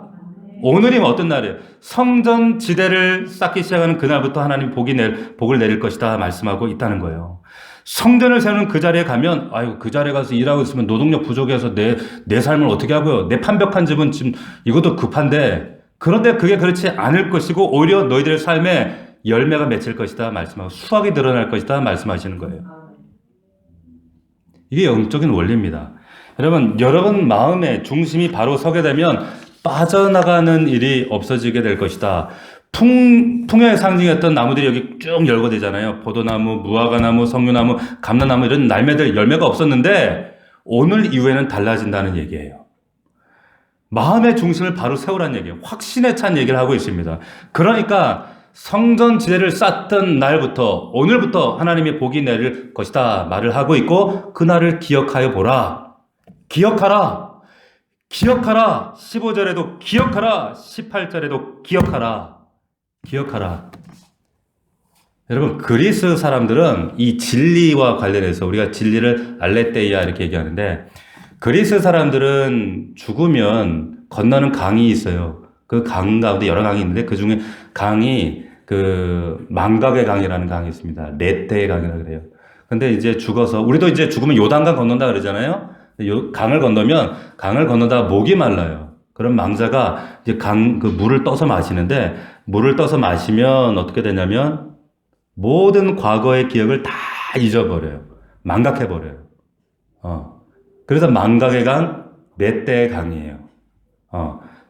오늘이 어떤 날이에요? 성전 지대를 쌓기 시작하는 그날부터 하나님 복을 내릴 것이다 말씀하고 있다는 거예요. 성전을 세우는 그 자리에 가면 그 자리에 가서 일하고 있으면 노동력 부족해서 내 삶을 어떻게 하고요? 내 판벽한 집은 지금 이것도 급한데 그런데 그게 그렇지 않을 것이고 오히려 너희들의 삶에 열매가 맺힐 것이다 말씀하고 수확이 드러날 것이다 말씀하시는 거예요. 이게 영적인 원리입니다. 여러분 마음의 중심이 바로 서게 되면 빠져나가는 일이 없어지게 될 것이다. 풍요의 상징이었던 나무들이 여기 쭉 열거되잖아요. 포도나무, 무화과나무, 석류나무, 감람나무 이런 날매들 열매가 없었는데 오늘 이후에는 달라진다는 얘기예요. 마음의 중심을 바로 세우라는 얘기예요. 확신에 찬 얘기를 하고 있습니다. 그러니까 성전 지대를 쌓던 날부터 오늘부터 하나님의 복이 내릴 것이다 말을 하고 있고 그날을 기억하여 보라. 기억하라. 15절에도 기억하라. 18절에도 기억하라. 여러분 그리스 사람들은 이 진리와 관련해서 우리가 진리를 알레테이아 이렇게 얘기하는데 그리스 사람들은 죽으면 건너는 강이 있어요. 그 강 가운데 여러 강이 있는데 그 중에 강이 그 망각의 강이라는 강이 있습니다. 레테의 강이라고 그래요. 근데 이제 죽어서 우리도 이제 죽으면 요단강 건넌다 그러잖아요. 강을 건너다가 목이 말라요. 그럼 망자가 이제 그 물을 떠서 마시는데 물을 떠서 마시면 어떻게 되냐면 모든 과거의 기억을 다 잊어버려요. 망각해버려요. 그래서 망각의 강, 렛대의 강이에요.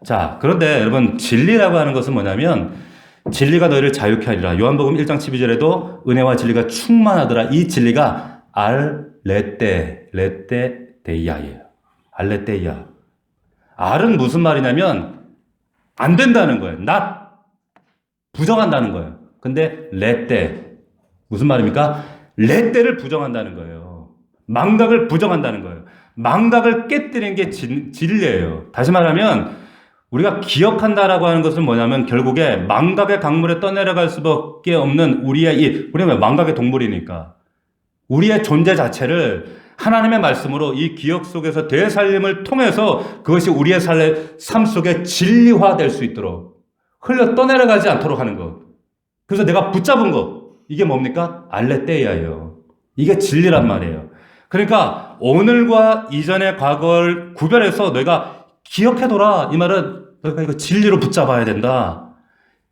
자, 그런데 여러분, 진리라고 하는 것은 뭐냐면, 진리가 너희를 자유케 하리라. 요한복음 1장 12절에도 은혜와 진리가 충만하더라. 이 진리가 레테데이아예요. 알레테이아. 알은 무슨 말이냐면, 안 된다는 거예요. not. 부정한다는 거예요. 근데 레테. 무슨 말입니까? 레테를 부정한다는 거예요. 망각을 부정한다는 거예요. 망각을 깨뜨리는 게 진리예요. 다시 말하면 우리가 기억한다라고 하는 것은 뭐냐면 결국에 망각의 강물에 떠내려갈 수밖에 없는 우리는 망각의 동물이니까 우리의 존재 자체를 하나님의 말씀으로 이 기억 속에서 되살림을 통해서 그것이 우리의 삶 속에 진리화될 수 있도록 흘러 떠내려가지 않도록 하는 것. 그래서 내가 붙잡은 것. 이게 뭡니까? 알레테이아예요. 이게 진리란 말이에요. 그러니까 오늘과 이전의 과거를 구별해서 너희가 기억해둬라. 이 말은 너희가 이거 진리로 붙잡아야 된다.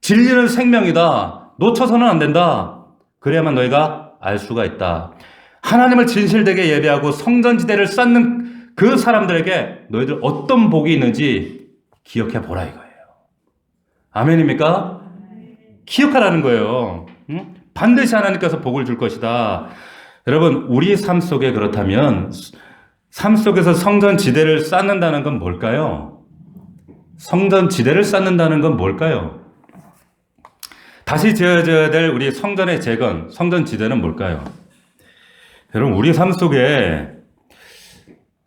진리는 생명이다. 놓쳐서는 안 된다. 그래야만 너희가 알 수가 있다. 하나님을 진실되게 예배하고 성전지대를 쌓는 그 사람들에게 너희들 어떤 복이 있는지 기억해보라 이거예요. 아멘입니까? 기억하라는 거예요. 응? 반드시 하나님께서 복을 줄 것이다. 여러분, 우리 삶 속에 그렇다면 삶 속에서 성전 지대를 쌓는다는 건 뭘까요? 성전 지대를 쌓는다는 건 뭘까요? 다시 지어져야 될 우리 성전의 재건, 성전 지대는 뭘까요? 여러분, 우리 삶 속에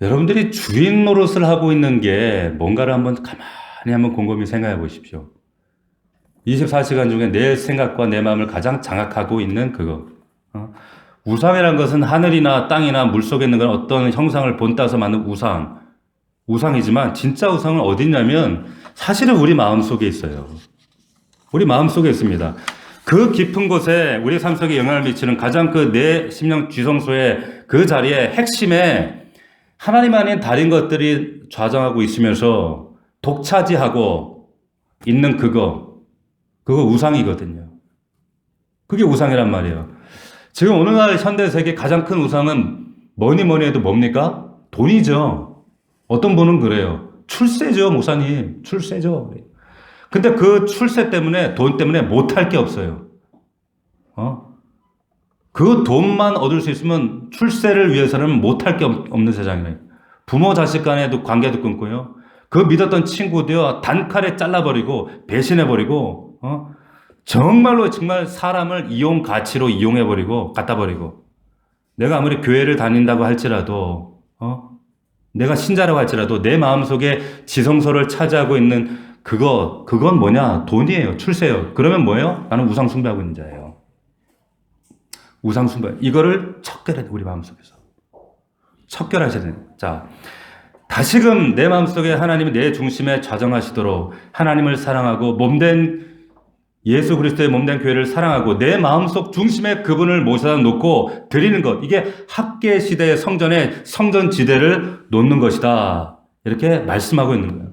여러분들이 주인 노릇을 하고 있는 게 뭔가를 가만히 한번 곰곰이 생각해 보십시오. 24시간 중에 내 생각과 내 마음을 가장 장악하고 있는 그거. 우상이라는 것은 하늘이나 땅이나 물속에 있는 그런 어떤 형상을 본따서 만든 우상이지만 진짜 우상은 어디 있냐면 사실은 우리 마음속에 있어요. 우리 마음속에 있습니다. 그 깊은 곳에 우리 삶 속에 영향을 미치는 가장 내 심령 쥐성소의 그 자리에 핵심에 하나님 아닌 다른 것들이 좌정하고 있으면서 독차지하고 있는 그거 우상이거든요. 그게 우상이란 말이에요. 지금 오늘날 현대세계 가장 큰 우상은 뭐니 해도 뭡니까? 돈이죠. 어떤 분은 그래요. 출세죠, 목사님. 출세죠. 근데 그 출세 때문에, 돈 때문에 못할 게 없어요. 그 돈만 얻을 수 있으면 출세를 위해서는 못할 게 없는 세상이에요. 부모 자식 간에도 관계도 끊고요. 그 믿었던 친구도요, 단칼에 잘라버리고, 배신해버리고, 정말 사람을 이용 가치로 이용해버리고, 갖다버리고, 내가 아무리 교회를 다닌다고 할지라도, 내가 신자라고 할지라도 내 마음속에 지성소를 차지하고 있는 그건 뭐냐? 돈이에요. 출세예요. 그러면 뭐예요? 나는 우상 숭배하고 있는 자예요. 우상 숭배. 이거를 척결해야 돼, 우리 마음속에서. 척결하셔야 돼요. 자, 다시금 내 마음속에 하나님이 내 중심에 좌정하시도록 하나님을 사랑하고 몸된 예수 그리스도의 몸된 교회를 사랑하고 내 마음속 중심에 그분을 모셔다 놓고 드리는 것. 이게 학계 시대의 성전에 성전지대를 놓는 것이다. 이렇게 말씀하고 있는 거예요.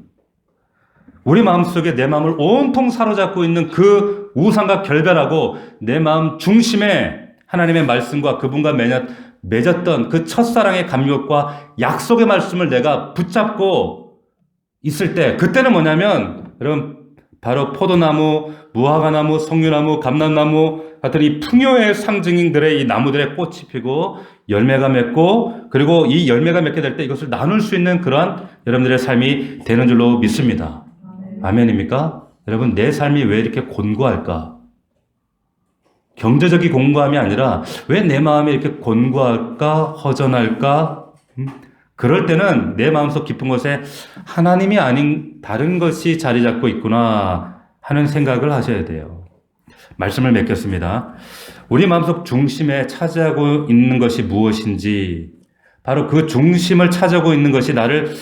우리 마음속에 내 마음을 온통 사로잡고 있는 그 우상과 결별하고 내 마음 중심에 하나님의 말씀과 그분과 맺었던 그 첫사랑의 감격과 약속의 말씀을 내가 붙잡고 있을 때, 그때는 뭐냐면, 여러분, 바로 포도나무, 무화과나무, 석류나무, 감람나무 같은 이 풍요의 상징들의 이 나무들의 꽃이 피고 열매가 맺고, 그리고 이 열매가 맺게 될 때 이것을 나눌 수 있는 그러한 여러분들의 삶이 되는 줄로 믿습니다. 아멘입니까? 여러분, 내 삶이 왜 이렇게 곤고할까? 경제적인 곤고함이 아니라 왜 내 마음이 이렇게 곤고할까? 허전할까? 그럴 때는 내 마음속 깊은 곳에 하나님이 아닌 다른 것이 자리 잡고 있구나 하는 생각을 하셔야 돼요. 말씀을 맺겠습니다. 우리 마음속 중심에 차지하고 있는 것이 무엇인지, 바로 그 중심을 차지하고 있는 것이 나를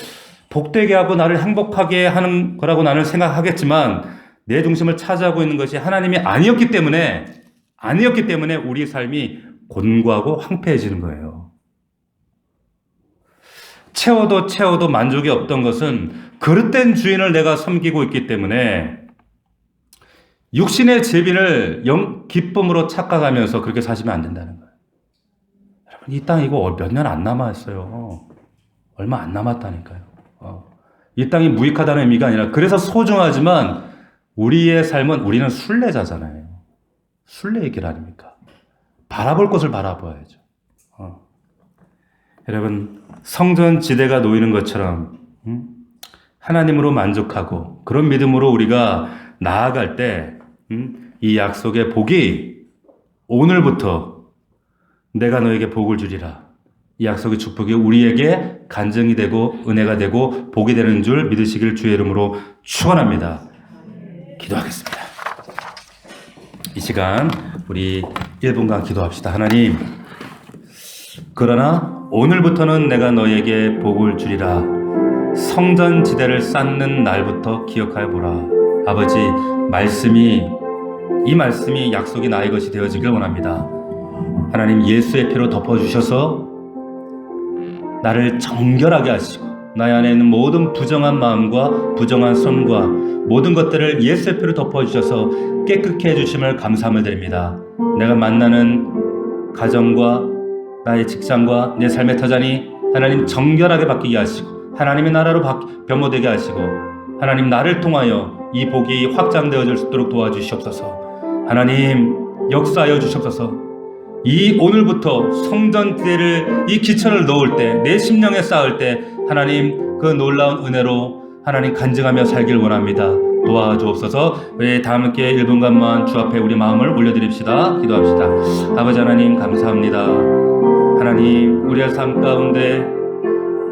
복되게 하고 나를 행복하게 하는 거라고 나는 생각하겠지만, 내 중심을 차지하고 있는 것이 하나님이 아니었기 때문에 우리 삶이 곤고하고 황폐해지는 거예요. 채워도 만족이 없던 것은 그릇된 주인을 내가 섬기고 있기 때문에 육신의 재빈을 기쁨으로 착각하면서 그렇게 사시면 안 된다는 거예요. 여러분, 이 땅 이거 몇 년 안 남았어요. 얼마 안 남았다니까요. 이 땅이 무익하다는 의미가 아니라, 그래서 소중하지만 우리의 삶은, 우리는 순례자잖아요. 순례의 길 아닙니까? 바라볼 것을 바라봐야죠. 여러분, 성전 지대가 놓이는 것처럼 하나님으로 만족하고 그런 믿음으로 우리가 나아갈 때 이 약속의 복이 오늘부터 내가 너에게 복을 주리라. 이 약속의 축복이 우리에게 간증이 되고 은혜가 되고 복이 되는 줄 믿으시길 주의 이름으로 축원합니다. 기도하겠습니다. 이 시간 우리 1분간 기도합시다. 하나님, 그러나 오늘부터는 내가 너에게 복을 주리라. 성전 지대를 쌓는 날부터 기억하여 보라. 아버지, 이 말씀이 약속이 나의 것이 되어지길 원합니다. 하나님, 예수의 피로 덮어주셔서 나를 정결하게 하시고 나의 안에 있는 모든 부정한 마음과 부정한 손과 모든 것들을 예수의 피로 덮어주셔서 깨끗게 해주심을 감사함을 드립니다. 내가 만나는 가정과 나의 직장과 내 삶의 터전이 하나님 정결하게 바뀌게 하시고 하나님의 나라로 변모되게 하시고 하나님, 나를 통하여 이 복이 확장되어질 수 있도록 도와주시옵소서. 하나님, 역사하여 주시옵소서. 이 오늘부터 성전지대를, 이 기천을 놓을 때, 내 심령에 쌓을 때 하나님, 그 놀라운 은혜로 하나님 간증하며 살길 원합니다. 도와주옵소서. 우리 다 함께 1분간만 주 앞에 우리 마음을 올려드립시다. 기도합시다. 아버지 하나님, 감사합니다. 하나님, 우리의 삶 가운데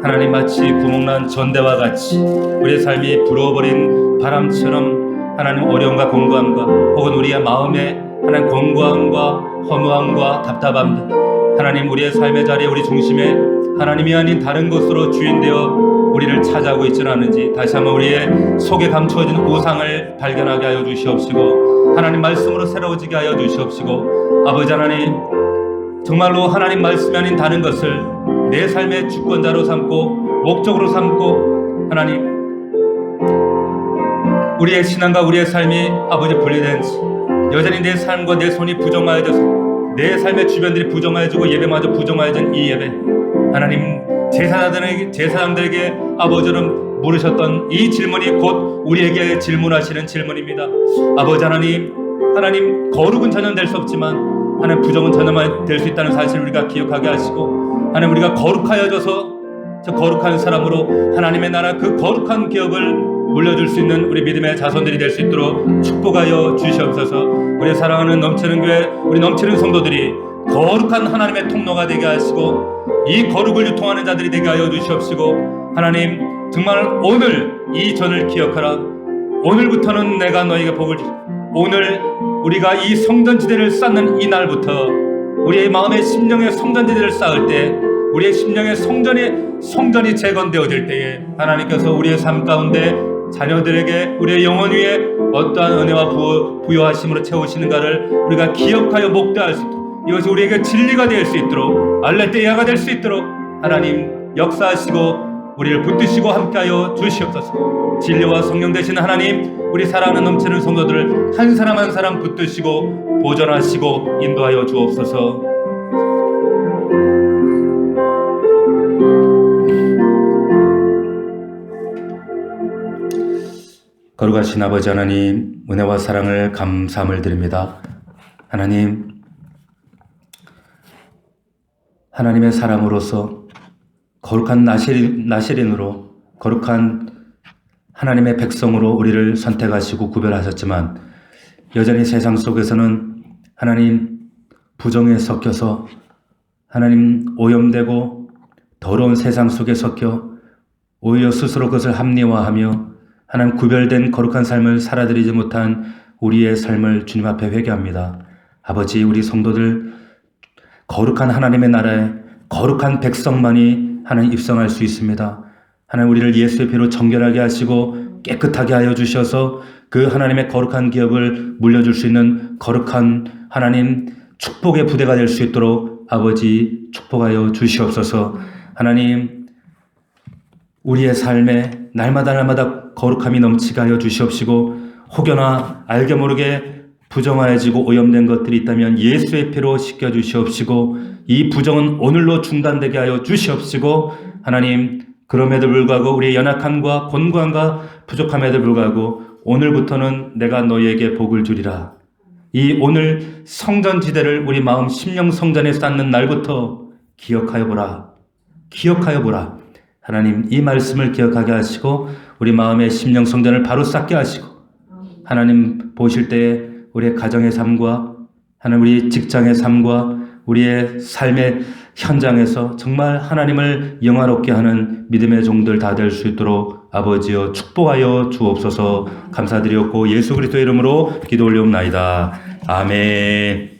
하나님, 마치 구멍난 전대와 같이 우리의 삶이 불어버린 바람처럼 하나님, 어려움과 공고함과 혹은 우리의 마음에 하나님 공고함과 허무함과 답답함, 하나님, 우리의 삶의 자리에 우리 중심에 하나님이 아닌 다른 것으로 주인되어 우리를 찾아오고 있지는 않은지 다시 한번 우리의 속에 감추어진 우상을 발견하게 하여 주시옵시고 하나님, 말씀으로 새로워지게 하여 주시옵시고 아버지 하나님, 정말로 하나님 말씀이 아닌 다른 것을 내 삶의 주권자로 삼고 목적으로 삼고 하나님, 우리의 신앙과 우리의 삶이 아버지 분리된 여전히 내 삶과 내 손이 부정하여져서 내 삶의 주변들이 부정하여지고 예배마저 부정하여진 이 예배, 하나님 제사장들에게 아버지는 물으셨던 이 질문이 곧 우리에게 질문하시는 질문입니다. 아버지 하나님 거룩은 전혀 될 수 없지만 하나님 부정은 전혀 될 수 있다는 사실을 우리가 기억하게 하시고, 하나님 우리가 거룩하여져서 저 거룩한 사람으로 하나님의 나라 그 거룩한 기업을 물려줄 수 있는 우리 믿음의 자손들이 될 수 있도록 축복하여 주시옵소서. 우리 사랑하는 넘치는 교회, 우리 넘치는 성도들이 거룩한 하나님의 통로가 되게 하시고 이 거룩을 유통하는 자들이 되게 하여 주시옵시고, 하나님 정말 오늘 이 전을 기억하라. 오늘부터는 내가 너에게 복을 주리. 오늘 우리가 이 성전지대를 쌓는 이 날부터 우리의 마음의 심령의 성전지대를 쌓을 때, 우리의 심령의 성전이 재건되어질 때에 하나님께서 우리의 삶 가운데 자녀들에게 우리의 영혼 위에 어떠한 은혜와 부여하심으로 채우시는가를 우리가 기억하여 목도할 수 있도록, 이것이 우리에게 진리가 될 수 있도록, 알레테이아가 될 수 있도록 하나님 역사하시고 우리를 붙드시고 함께하여 주시옵소서. 진리와 성령 되신 하나님, 우리 사랑하는 넘치는 성도들을 한 사람 한 사람 붙드시고 보존하시고 인도하여 주옵소서. 거룩하신 아버지 하나님, 은혜와 사랑을 감사함을 드립니다. 하나님, 하나님의 사람으로서 거룩한 나시린으로 거룩한 하나님의 백성으로 우리를 선택하시고 구별하셨지만, 여전히 세상 속에서는 하나님 부정에 섞여서 하나님 오염되고 더러운 세상 속에 섞여 오히려 스스로 그것을 합리화하며 하나님 구별된 거룩한 삶을 살아들이지 못한 우리의 삶을 주님 앞에 회개합니다. 아버지, 우리 성도들 거룩한 하나님의 나라에 거룩한 백성만이 하나님 입성할 수 있습니다. 하나님 우리를 예수의 피로 정결하게 하시고 깨끗하게 하여 주셔서 그 하나님의 거룩한 기업을 물려줄 수 있는 거룩한 하나님 축복의 부대가 될 수 있도록 아버지 축복하여 주시옵소서. 하나님 우리의 삶에 날마다 거룩함이 넘치게 하여 주시옵시고, 혹여나 알게 모르게 부정하여지고 오염된 것들이 있다면 예수의 피로 씻겨 주시옵시고, 이 부정은 오늘로 중단되게 하여 주시옵시고, 하나님 그럼에도 불구하고 우리의 연약함과 곤고함과 부족함에도 불구하고 오늘부터는 내가 너희에게 복을 주리라. 이 오늘 성전지대를 우리 마음 심령 성전에 쌓는 날부터 기억하여 보라. 하나님 이 말씀을 기억하게 하시고 우리 마음의 심령 성전을 바로 쌓게 하시고, 하나님 보실 때에 우리의 가정의 삶과 하나님 우리 직장의 삶과 우리의 삶의 현장에서 정말 하나님을 영화롭게 하는 믿음의 종들 다 될 수 있도록 아버지여 축복하여 주옵소서. 감사드렸고 예수 그리스도의 이름으로 기도 올리옵나이다. 아멘.